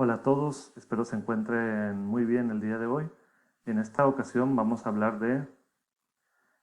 Hola a todos, espero se encuentren muy bien el día de hoy. En esta ocasión vamos a hablar de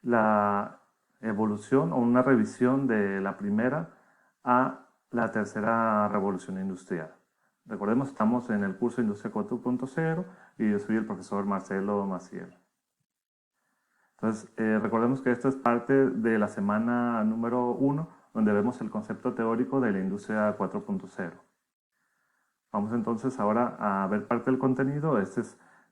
la evolución o una revisión de la primera a la tercera revolución industrial. Recordemos, estamos en el curso Industria 4.0 y yo soy el profesor Marcelo Maciel. Entonces, recordemos que esto es parte de la semana número 1, donde vemos el concepto teórico de la Industria 4.0. Vamos entonces ahora a ver parte del contenido.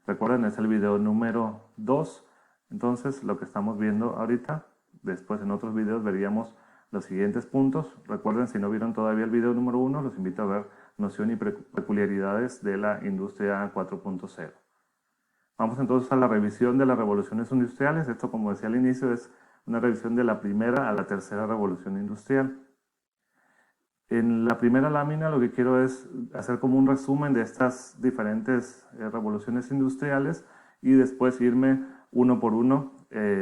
Recuerden, es el video número 2. Entonces, lo que estamos viendo ahorita, después en otros videos veríamos los siguientes puntos. Recuerden, si no vieron todavía el video número 1, los invito a ver noción y peculiaridades de la industria 4.0. Vamos entonces a la revisión de las revoluciones industriales. Esto, como decía al inicio, es una revisión de la primera a la tercera revolución industrial. En la primera lámina lo que quiero es hacer como un resumen de estas diferentes revoluciones industriales y después irme uno por uno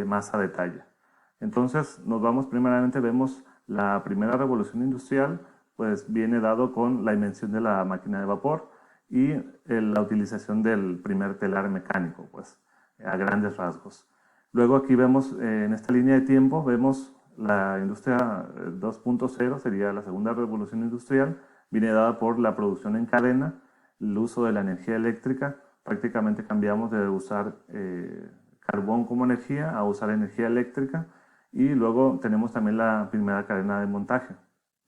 más a detalle. Entonces nos vamos, primeramente vemos la primera revolución industrial, pues viene dado con la invención de la máquina de vapor y la utilización del primer telar mecánico, pues a grandes rasgos. Luego aquí vemos, en esta línea de tiempo, vemos la industria 2.0, sería la segunda revolución industrial, viene dada por la producción en cadena, el uso de la energía eléctrica. Prácticamente cambiamos de usar carbón como energía a usar energía eléctrica, y luego tenemos también la primera cadena de montaje.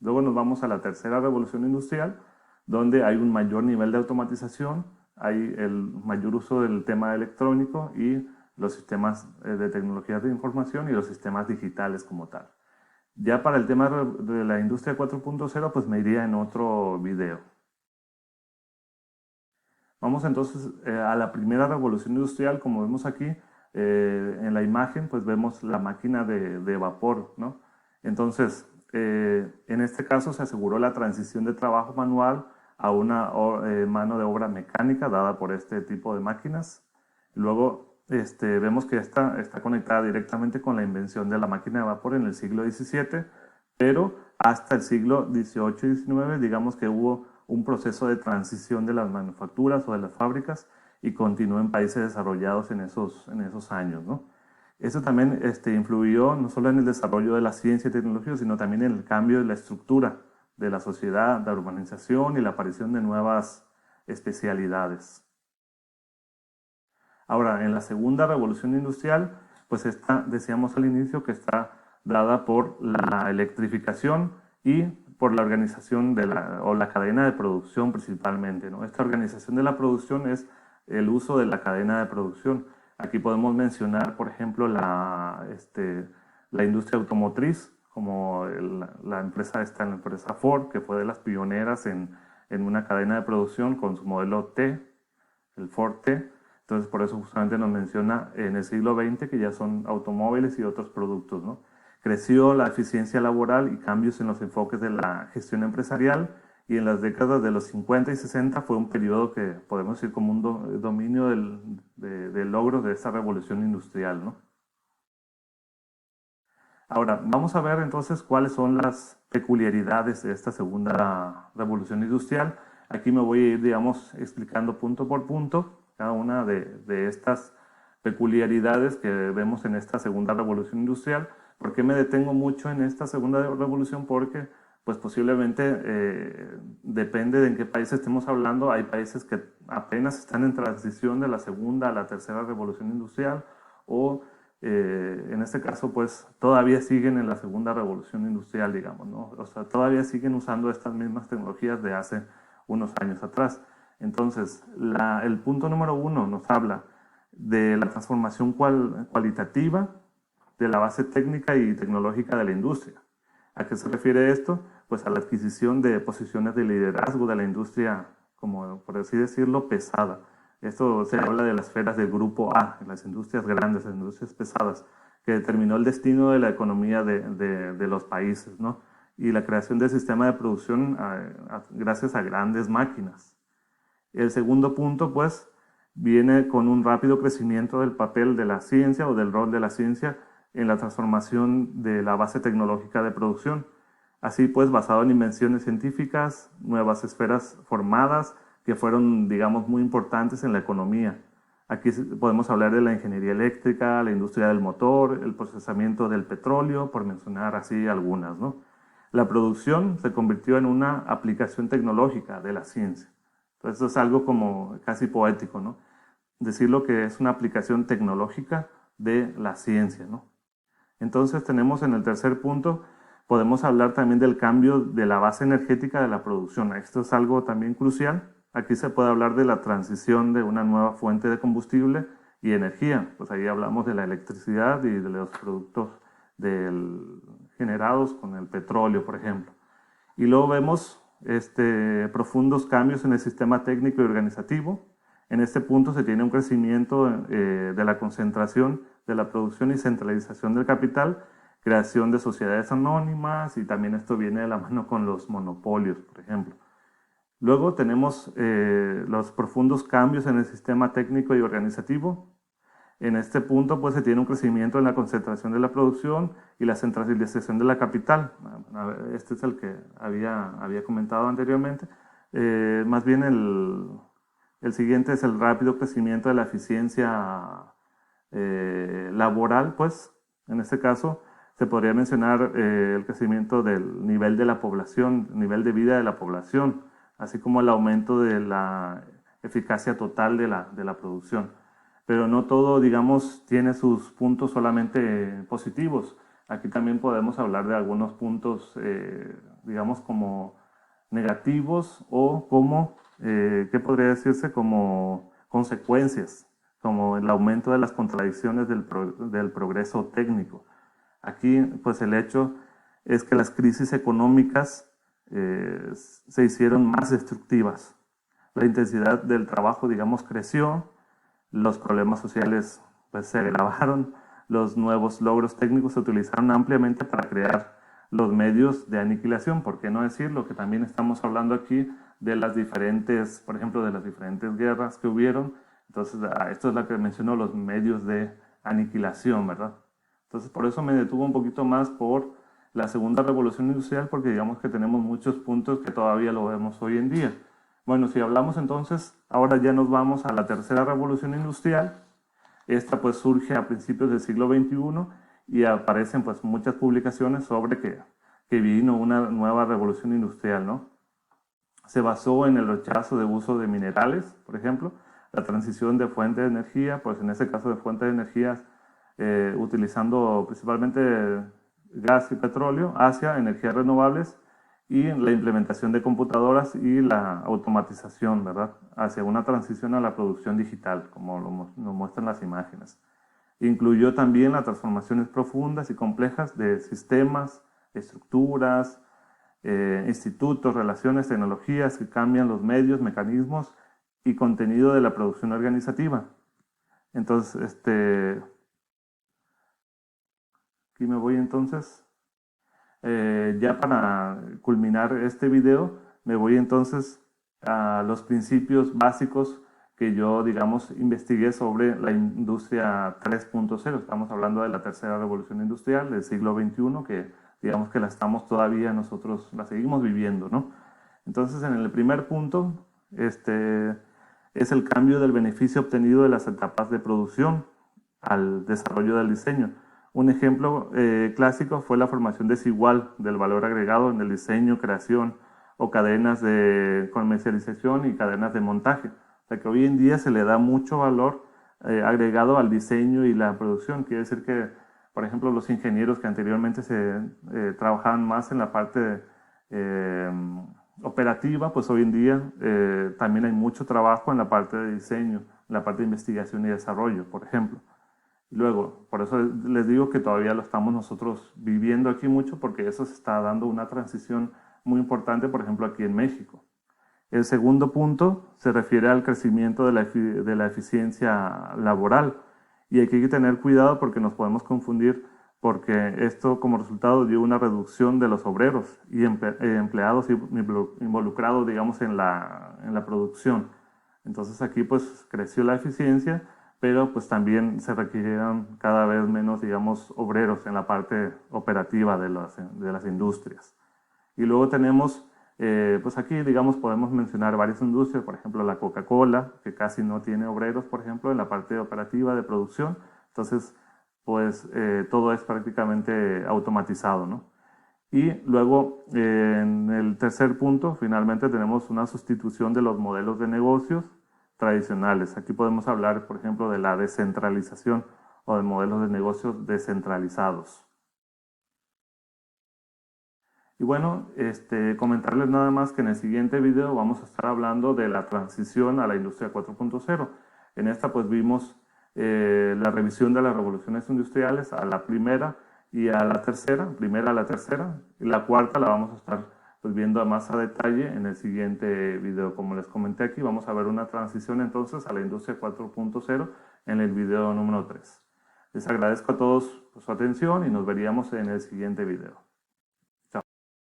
Luego nos vamos a la tercera revolución industrial, donde hay un mayor nivel de automatización, hay el mayor uso del tema electrónico y los sistemas de tecnologías de información y los sistemas digitales como tal. Ya para el tema de la industria 4.0, pues me iría en otro video. Vamos entonces a la primera revolución industrial. Como vemos aquí en la imagen, pues vemos la máquina de vapor, ¿no? Entonces, en este caso se aseguró la transición de trabajo manual a una mano de obra mecánica dada por este tipo de máquinas. Luego vemos que esta está conectada directamente con la invención de la máquina de vapor en el siglo XVII, pero hasta el siglo XVIII y XIX, digamos que hubo un proceso de transición de las manufacturas o de las fábricas y continuó en países desarrollados en esos años, ¿no? Eso también influyó no solo en el desarrollo de la ciencia y tecnología, sino también en el cambio de la estructura de la sociedad, la urbanización y la aparición de nuevas especialidades. Ahora, en la segunda revolución industrial, pues decíamos al inicio que está dada por la electrificación y por la organización o la cadena de producción principalmente, ¿no? Esta organización de la producción es el uso de la cadena de producción. Aquí podemos mencionar, por ejemplo, la industria automotriz, como la empresa Ford, que fue de las pioneras en una cadena de producción con su modelo T, el Ford T. Entonces, por eso justamente nos menciona en el siglo XX que ya son automóviles y otros productos, ¿no? Creció la eficiencia laboral y cambios en los enfoques de la gestión empresarial, y en las décadas de los 50 y 60 fue un periodo que podemos decir como un dominio de logros de esta revolución industrial, ¿no? Ahora, vamos a ver entonces cuáles son las peculiaridades de esta segunda revolución industrial. Aquí me voy a ir, digamos, explicando punto por punto cada una de estas peculiaridades que vemos en esta segunda revolución industrial. ¿Por qué me detengo mucho en esta segunda revolución? Porque pues posiblemente depende de en qué país estemos hablando. Hay países que apenas están en transición de la segunda a la tercera revolución industrial, o en este caso pues todavía siguen en la segunda revolución industrial, digamos, ¿no? O sea, todavía siguen usando estas mismas tecnologías de hace unos años atrás. Entonces, el punto número 1 nos habla de la transformación cualitativa de la base técnica y tecnológica de la industria. ¿A qué se refiere esto? Pues a la adquisición de posiciones de liderazgo de la industria, como por así decirlo, pesada. Esto se habla de las esferas del grupo A, las industrias grandes, las industrias pesadas, que determinó el destino de la economía de los países, ¿no? Y la creación del sistema de producción gracias a grandes máquinas. El segundo punto, pues, viene con un rápido crecimiento del papel de la ciencia o del rol de la ciencia en la transformación de la base tecnológica de producción. Así pues, basado en invenciones científicas, nuevas esferas formadas que fueron, digamos, muy importantes en la economía. Aquí podemos hablar de la ingeniería eléctrica, la industria del motor, el procesamiento del petróleo, por mencionar así algunas, ¿no? La producción se convirtió en una aplicación tecnológica de la ciencia. Entonces, eso es algo como casi poético, ¿no? Decirlo que es una aplicación tecnológica de la ciencia, ¿no? Entonces, tenemos en el tercer punto, podemos hablar también del cambio de la base energética de la producción. Esto es algo también crucial. Aquí se puede hablar de la transición de una nueva fuente de combustible y energía. Pues ahí hablamos de la electricidad y de los productos generados con el petróleo, por ejemplo. Y luego vemos profundos cambios en el sistema técnico y organizativo. En este punto se tiene un crecimiento de la concentración de la producción y centralización del capital, creación de sociedades anónimas, y también esto viene de la mano con los monopolios, por ejemplo. Luego tenemos los profundos cambios en el sistema técnico y organizativo. En este punto pues se tiene un crecimiento en la concentración de la producción y la centralización de la capital. Este es el que había comentado anteriormente. Más bien el siguiente es el rápido crecimiento de la eficiencia laboral, pues en este caso se podría mencionar el crecimiento del nivel de la población, nivel de vida de la población, así como el aumento de la eficacia total de la producción. Pero no todo, digamos, tiene sus puntos solamente positivos. Aquí también podemos hablar de algunos puntos, digamos, como negativos o como, ¿qué podría decirse? Como consecuencias, como el aumento de las contradicciones del progreso técnico. Aquí, pues el hecho es que las crisis económicas se hicieron más destructivas. La intensidad del trabajo, digamos, creció, los problemas sociales pues, se agravaron, los nuevos logros técnicos se utilizaron ampliamente para crear los medios de aniquilación. ¿Por qué no decirlo? Que también estamos hablando aquí de las diferentes, por ejemplo, de las diferentes guerras que hubieron. Entonces, esto es lo que mencionó, los medios de aniquilación, ¿verdad? Entonces, por eso me detuvo un poquito más por la segunda revolución industrial, porque digamos que tenemos muchos puntos que todavía lo vemos hoy en día. Bueno, si hablamos entonces, ahora ya nos vamos a la tercera revolución industrial. Esta pues surge a principios del siglo XXI y aparecen pues muchas publicaciones sobre que vino una nueva revolución industrial, ¿no? Se basó en el rechazo de uso de minerales, por ejemplo, la transición de fuente de energía, pues en este caso de fuente de energía utilizando principalmente gas y petróleo hacia energías renovables, y la implementación de computadoras y la automatización, ¿verdad? Hacia una transición a la producción digital, como nos muestran las imágenes. Incluyó también las transformaciones profundas y complejas de sistemas, estructuras, institutos, relaciones, tecnologías que cambian los medios, mecanismos y contenido de la producción organizativa. Entonces, aquí me voy entonces. Ya para culminar este video, me voy entonces a los principios básicos que yo, digamos, investigué sobre la industria 3.0. Estamos hablando de la tercera revolución industrial del siglo XXI, que digamos que la estamos todavía nosotros, la seguimos viviendo, ¿no? Entonces, en el primer punto, es el cambio del beneficio obtenido de las etapas de producción al desarrollo del diseño. Un ejemplo clásico fue la formación desigual del valor agregado en el diseño, creación o cadenas de comercialización y cadenas de montaje. O sea que hoy en día se le da mucho valor agregado al diseño y la producción. Quiere decir que, por ejemplo, los ingenieros que anteriormente trabajaban más en la parte operativa, pues hoy en día también hay mucho trabajo en la parte de diseño, en la parte de investigación y desarrollo, por ejemplo. Luego, por eso les digo que todavía lo estamos nosotros viviendo aquí mucho, porque eso se está dando una transición muy importante, por ejemplo, aquí en México. El segundo punto se refiere al crecimiento de la eficiencia laboral. Y aquí hay que tener cuidado porque nos podemos confundir, porque esto como resultado dio una reducción de los obreros y empleados involucrados, digamos, en la producción. Entonces aquí pues creció la eficiencia, pero pues también se requirieron cada vez menos, digamos, obreros en la parte operativa de las industrias. Y luego tenemos Pues aquí, digamos, podemos mencionar varias industrias, por ejemplo, la Coca-Cola, que casi no tiene obreros, por ejemplo, en la parte operativa de producción. Entonces, pues todo es prácticamente automatizado, ¿no? Y luego, en el tercer punto, finalmente tenemos una sustitución de los modelos de negocios tradicionales. Aquí podemos hablar, por ejemplo, de la descentralización o de modelos de negocios descentralizados. Y bueno, comentarles nada más que en el siguiente video vamos a estar hablando de la transición a la industria 4.0. En esta pues vimos la revisión de las revoluciones industriales a la primera y a la tercera, primera a la tercera, y la cuarta la vamos a estar pues viendo más a detalle en el siguiente video. Como les comenté aquí, vamos a ver una transición entonces a la industria 4.0 en el video número 3. Les agradezco a todos por su atención y nos veríamos en el siguiente video.